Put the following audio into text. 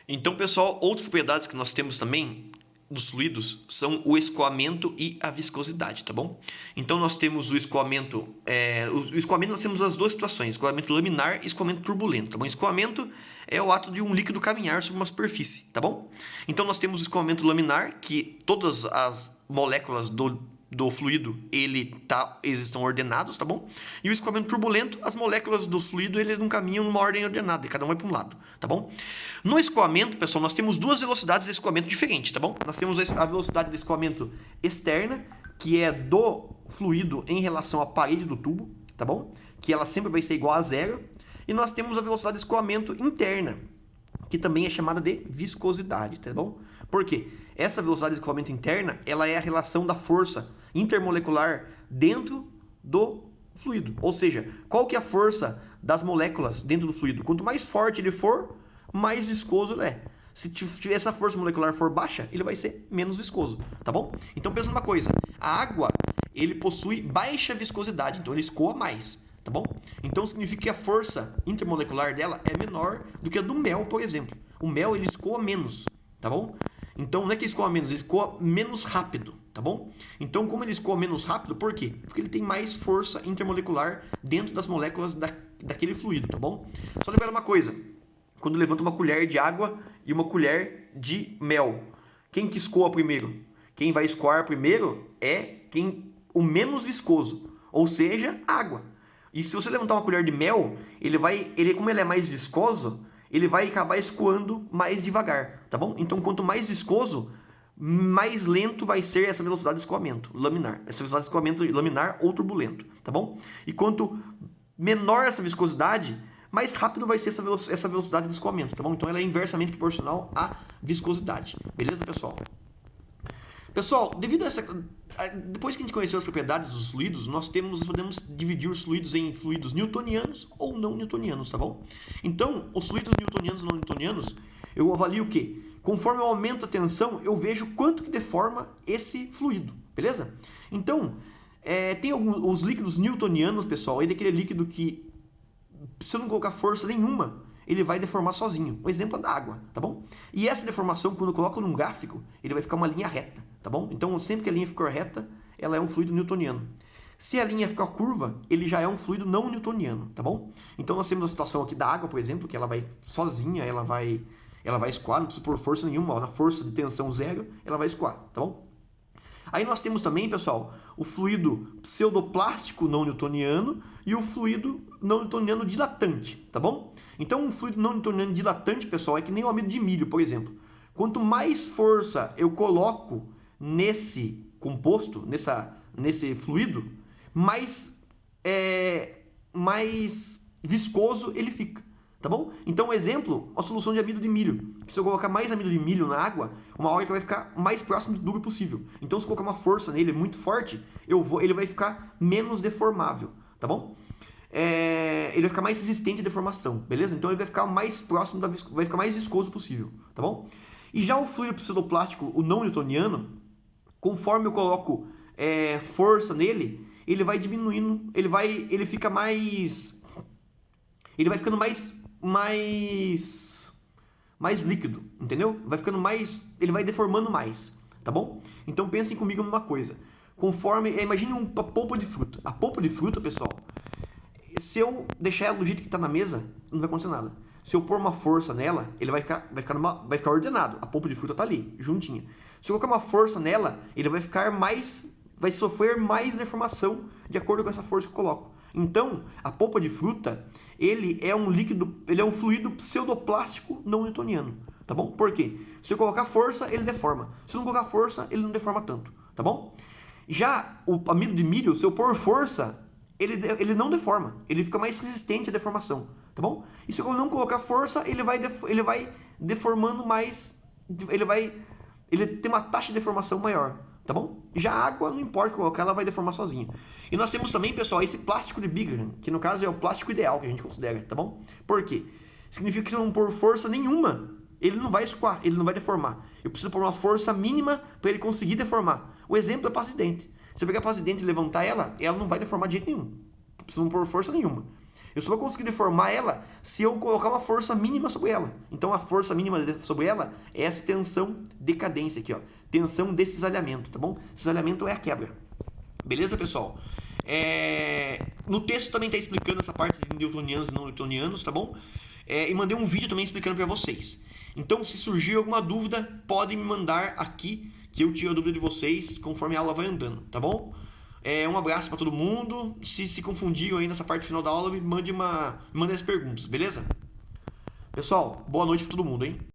Então, pessoal, outras propriedades que nós temos também dos fluidos são o escoamento e a viscosidade, tá bom? Então, nós temos o escoamento... o escoamento nós temos as duas situações, escoamento laminar e escoamento turbulento, tá bom? Escoamento é o ato de um líquido caminhar sobre uma superfície, tá bom? Então, nós temos o escoamento laminar, que todas as moléculas do fluido, eles estão ordenados, tá bom? E o escoamento turbulento, as moléculas do fluido, eles não caminham numa ordem ordenada, e cada um vai para um lado, tá bom? No escoamento, pessoal, nós temos duas velocidades de escoamento diferentes, tá bom? Nós temos a velocidade de escoamento externa, que é do fluido em relação à parede do tubo, tá bom? Que ela sempre vai ser igual a zero. E nós temos a velocidade de escoamento interna, que também é chamada de viscosidade, tá bom? Por quê? Essa velocidade de escoamento interna, ela é a relação da força intermolecular dentro do fluido. Ou seja, qual que é a força das moléculas dentro do fluido? Quanto mais forte ele for, mais viscoso ele é. Se tiver essa força molecular for baixa, ele vai ser menos viscoso, tá bom? Então pensa numa coisa, a água, ele possui baixa viscosidade, então ele escoa mais, tá bom? Então significa que a força intermolecular dela é menor do que a do mel, por exemplo. O mel, ele escoa menos, tá bom? Então não é que ele escoa menos, ele escoa menos rápido, tá bom? Então como ele escoa menos rápido, por quê? Porque ele tem mais força intermolecular dentro das moléculas daquele fluido, tá bom? Só lembrar uma coisa, quando levanta uma colher de água e uma colher de mel, quem que escoa primeiro? Quem vai escoar primeiro é o menos viscoso, ou seja, a água. E se você levantar uma colher de mel, como ele é mais viscoso, ele vai acabar escoando mais devagar, tá bom? Então, quanto mais viscoso, mais lento vai ser essa velocidade de escoamento laminar. Essa velocidade de escoamento laminar ou turbulento, tá bom? E quanto menor essa viscosidade, mais rápido vai ser essa velocidade de escoamento, tá bom? Então, ela é inversamente proporcional à viscosidade. Beleza, pessoal? Pessoal, depois que a gente conheceu as propriedades dos fluidos, nós podemos dividir os fluidos em fluidos newtonianos ou não newtonianos, tá bom? Então, os fluidos newtonianos e não newtonianos, eu avalio o quê? Conforme eu aumento a tensão, eu vejo quanto que deforma esse fluido, beleza? Então, tem os líquidos newtonianos, pessoal, ele é aquele líquido que, se eu não colocar força nenhuma, ele vai deformar sozinho. O exemplo é da água, tá bom? E essa deformação, quando eu coloco num gráfico, ele vai ficar uma linha reta, tá bom? Então, sempre que a linha ficou reta, ela é um fluido newtoniano. Se a linha ficar curva, ele já é um fluido não newtoniano, tá bom? Então, nós temos a situação aqui da água, por exemplo, que ela vai sozinha, ela vai escoar, não precisa pôr força nenhuma, ó, na força de tensão zero, ela vai escoar, tá bom? Aí nós temos também, pessoal, o fluido pseudoplástico não newtoniano e o fluido não newtoniano dilatante, tá bom? Então, um fluido não newtoniano dilatante, pessoal, é que nem o amido de milho, por exemplo. Quanto mais força eu coloco nesse composto, nesse fluido, mais viscoso ele fica, tá bom? Então, exemplo, a solução de amido de milho. Se eu colocar mais amido de milho na água, uma hora que vai ficar mais próximo do duro possível. Então, se eu colocar uma força nele muito forte, ele vai ficar menos deformável, tá bom? Ele vai ficar mais resistente à deformação, beleza? Então ele vai ficar mais próximo vai ficar mais viscoso possível, tá bom? E já o fluido pseudoplástico, o não newtoniano, conforme eu coloco força nele, ele vai diminuindo, ele vai ficando mais líquido, entendeu? Ele vai deformando mais, tá bom? Então pensem comigo numa coisa. Imagine uma polpa de fruta. A polpa de fruta, pessoal, se eu deixar ela do jeito que está na mesa, não vai acontecer nada. Se eu pôr uma força nela, ele vai ficar ordenado. A polpa de fruta está ali, juntinha. Se eu colocar uma força nela, ele vai sofrer mais deformação de acordo com essa força que eu coloco. Então, a polpa de fruta, ele é um fluido pseudoplástico não newtoniano, tá bom? Por quê? Se eu colocar força, ele deforma. Se eu não colocar força, ele não deforma tanto, tá bom? Já o amido de milho, se eu pôr força, ele não deforma, ele fica mais resistente à deformação, tá bom? E se eu não colocar força, ele vai deformando mais, ele tem uma taxa de deformação maior, tá bom? Já a água, não importa colocar, ela vai deformar sozinha. E nós temos também, pessoal, esse plástico de Bigram, que no caso é o plástico ideal que a gente considera, tá bom? Por quê? Significa que se eu não pôr força nenhuma, ele não vai escoar, ele não vai deformar. Eu preciso pôr uma força mínima para ele conseguir deformar. O exemplo é pasta de dente. Se eu pegar a pasta de dente e levantar ela não vai deformar de jeito nenhum. Precisa não pôr força nenhuma. Eu só vou conseguir deformar ela se eu colocar uma força mínima sobre ela. Então a força mínima sobre ela é essa tensão decadência aqui, ó. Tensão de cisalhamento, tá bom? Cisalhamento é a quebra. Beleza, pessoal? No texto também está explicando essa parte de newtonianos e não newtonianos, tá bom? E mandei um vídeo também explicando para vocês. Então, se surgir alguma dúvida, pode me mandar aqui, que eu tiro a dúvida de vocês conforme a aula vai andando, tá bom? Um abraço para todo mundo. Se confundiu aí nessa parte final da aula, me mande as perguntas, beleza? Pessoal, boa noite para todo mundo, hein?